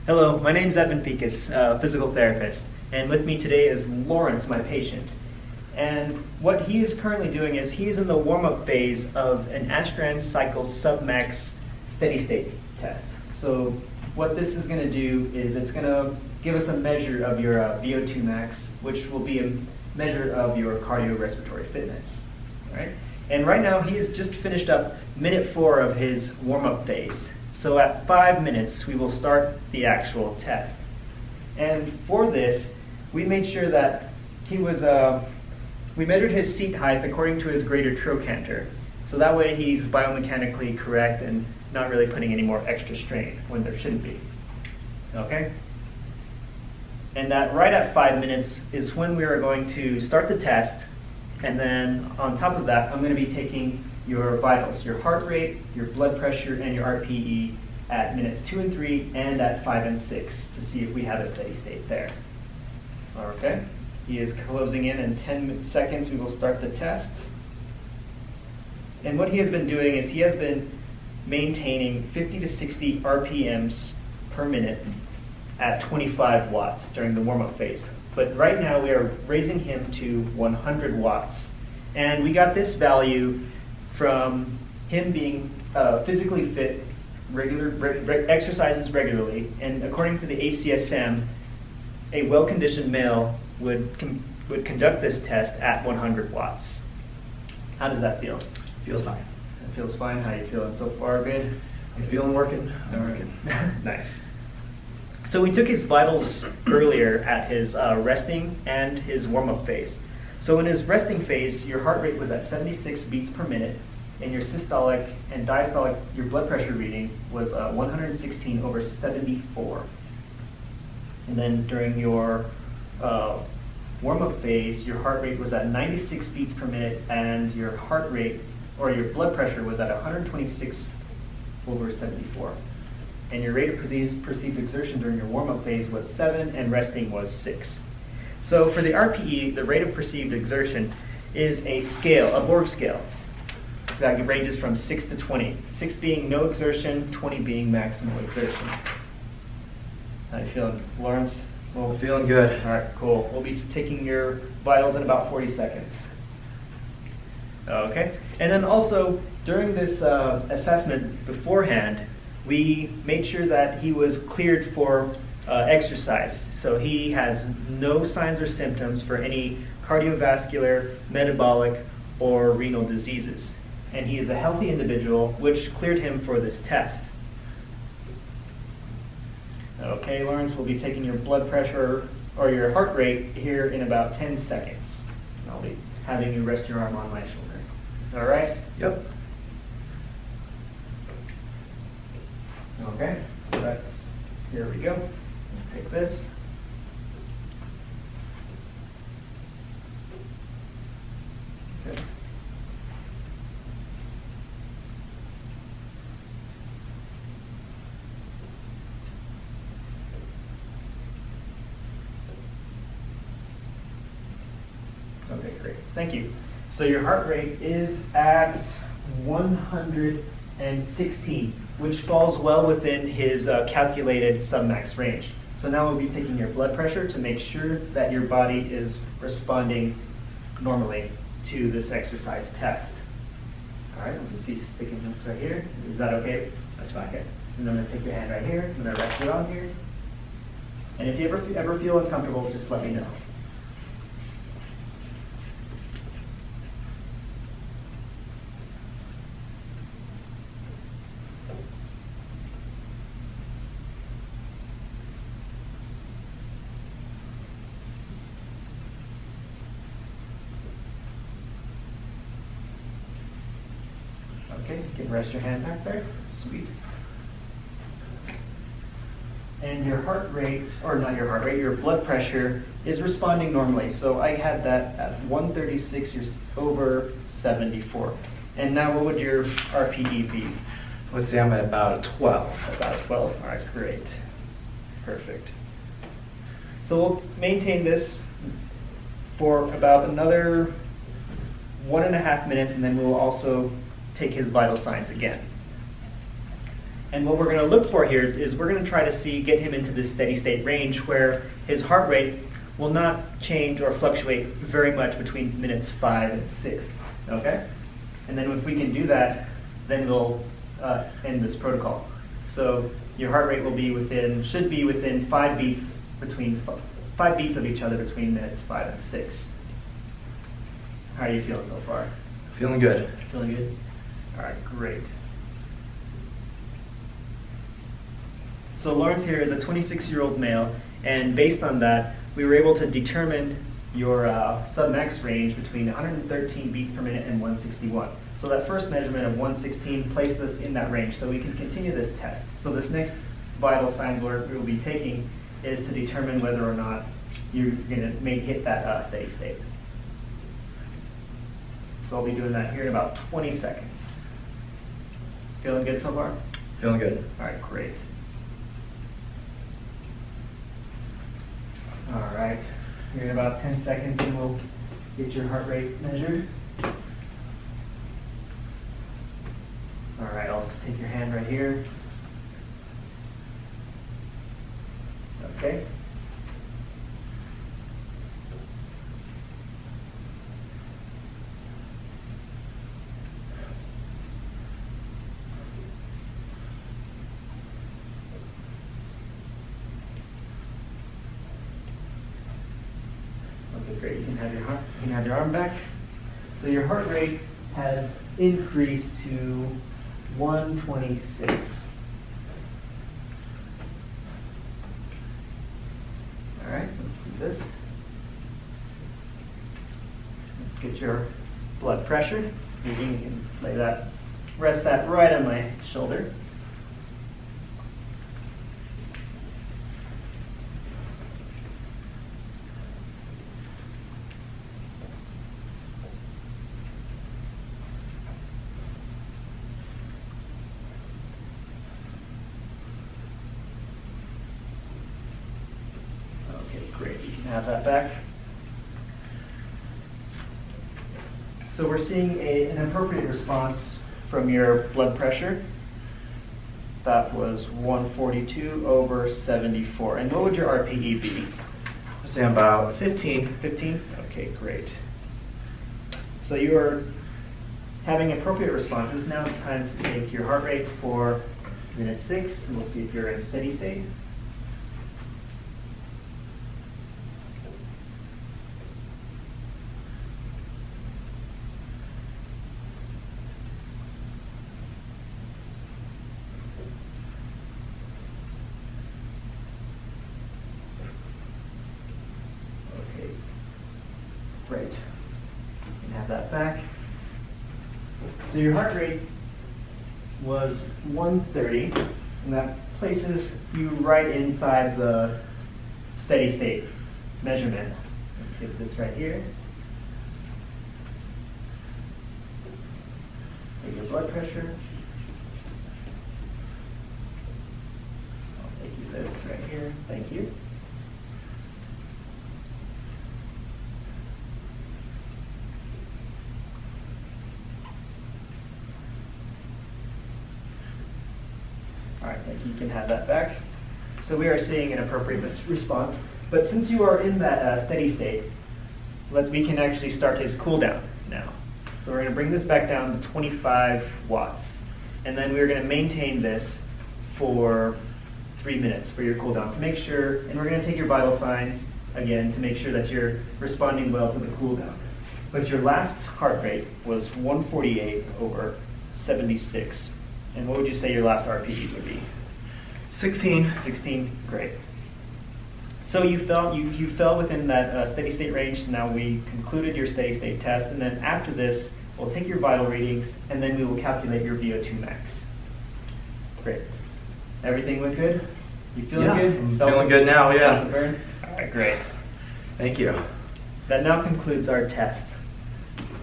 Hello, my name is Evan Pekas, physical therapist, and with me today is Lawrence, my patient. And what he is currently doing is he's in the warm-up phase of an Astrand cycle Submax steady state test. So what this is going to do is it's going to give us a measure of your VO2 max, which will be a measure of your cardiorespiratory fitness. All right? And right now he has just finished up minute 4 of his warm-up phase. So at 5 minutes, we will start the actual test. And for this, we made sure that he was, we measured his seat height according to his greater trochanter. So that way he's biomechanically correct and not really putting any more extra strain when there shouldn't be. Okay? And that right at 5 minutes is when we are going to start the test. And then on top of that, I'm going to be taking your vitals, your heart rate, your blood pressure, and your RPE at minutes 2 and 3 and at 5 and 6 to see if we have a steady state there. Okay, he is closing in 10 seconds. We will start the test. And what he has been doing is he has been maintaining 50 to 60 RPMs per minute at 25 watts during the warm-up phase. But right now we are raising him to 100 watts. And we got this value from him being physically fit, exercises regularly, and according to the ACSM, a well-conditioned male would conduct this test at 100 watts. How does that feel? Feels fine. It feels fine. How are you feeling so far? Good? I'm feeling working. I'm working. Nice. So we took his vitals earlier at his resting and his warm-up phase. So in his resting phase, your heart rate was at 76 beats per minute, and your systolic and diastolic, your blood pressure reading was 116/74. And then during your warm-up phase, your heart rate was at 96 beats per minute, and your heart rate, or your blood pressure, was at 126/74. And your rate of perceived exertion during your warm-up phase was 7, and resting was 6. So for the RPE, the rate of perceived exertion is a scale, a Borg scale, that ranges from 6 to 20. 6 being no exertion, 20 being maximal exertion. How you feeling, Lawrence? Well, feeling good. All right, cool. We'll be taking your vitals in about 40 seconds. Okay, and then also during this assessment beforehand, we made sure that he was cleared for exercise. So he has no signs or symptoms for any cardiovascular, metabolic, or renal diseases. And he is a healthy individual, which cleared him for this test. Okay, Lawrence, we'll be taking your blood pressure or your heart rate here in about 10 seconds. I'll be having you rest your arm on my shoulder. Is that all right? Yep. Okay, here we go. Take this. Okay. Okay, great. Thank you. So your heart rate is at 116, which falls well within his calculated submax range. So now we'll be taking your blood pressure to make sure that your body is responding normally to this exercise test. All right, we'll just be sticking this right here. Is that okay? That's fine. Okay. And I'm going to take your hand right here. I'm going to rest it on here. And if you ever feel uncomfortable, just let me know. Okay, you can rest your hand back there. Sweet. And your heart rate, or not your heart rate, your blood pressure is responding normally. So I had that at 136/74. And now what would your RPE be? Let's say I'm at about a 12. About a 12? All right, great. Perfect. So we'll maintain this for about another 1.5 minutes, and then we'll also take his vital signs again. And what we're going to look for here is we're going to try to get him into this steady state range where his heart rate will not change or fluctuate very much between minutes 5 and 6. Okay? And then if we can do that, then we'll end this protocol. So your heart rate should be within 5 beats of each other between minutes 5 and 6. How are you feeling so far? Feeling good. Feeling good? All right, great. So Lawrence here is a 26-year-old male, and based on that, we were able to determine your submax range between 113 beats per minute and 161. So that first measurement of 116 placed us in that range, so we can continue this test. So this next vital signs we'll be taking is to determine whether or not you're going to hit that steady state. So I'll be doing that here in about 20 seconds. Feeling good so far? Feeling good. All right, great. All right, here in about 10 seconds and we'll get your heart rate measured. All right, I'll just take your hand right here. Okay. Okay, great. You can have your arm back. So your heart rate has increased to 126. All right, let's do this. Let's get your blood pressure. You can rest that right on my shoulder. Great, you can have that back. So we're seeing an appropriate response from your blood pressure. That was 142/74. And what would your RPE be? I'd say about 15. 15? Okay, great. So you are having appropriate responses. Now it's time to take your heart rate for minute 6, and we'll see if you're in steady state. Great. You can have that back. So your heart rate was 130, and that places you right inside the steady state measurement. Let's get this right here. Take your blood pressure. I'll take you this right here. Thank you. All right, thank you. You can have that back. So we are seeing an appropriate response. But since you are in that steady state, we can actually start his cool down now. So we're going to bring this back down to 25 watts. And then we're going to maintain this for 3 minutes for your cool down to make sure, and we're going to take your vital signs again to make sure that you're responding well to the cool down. But your last heart rate was 148/76. And what would you say your last RPE would be? 16. 16, great. So you fell within that steady state range. Now we concluded your steady state test, and then after this, we'll take your vital readings, and then we will calculate your VO2 max. Great. Everything went good? You feeling good? I'm feeling good now, yeah. Burn? All right, great. Thank you. That now concludes our test.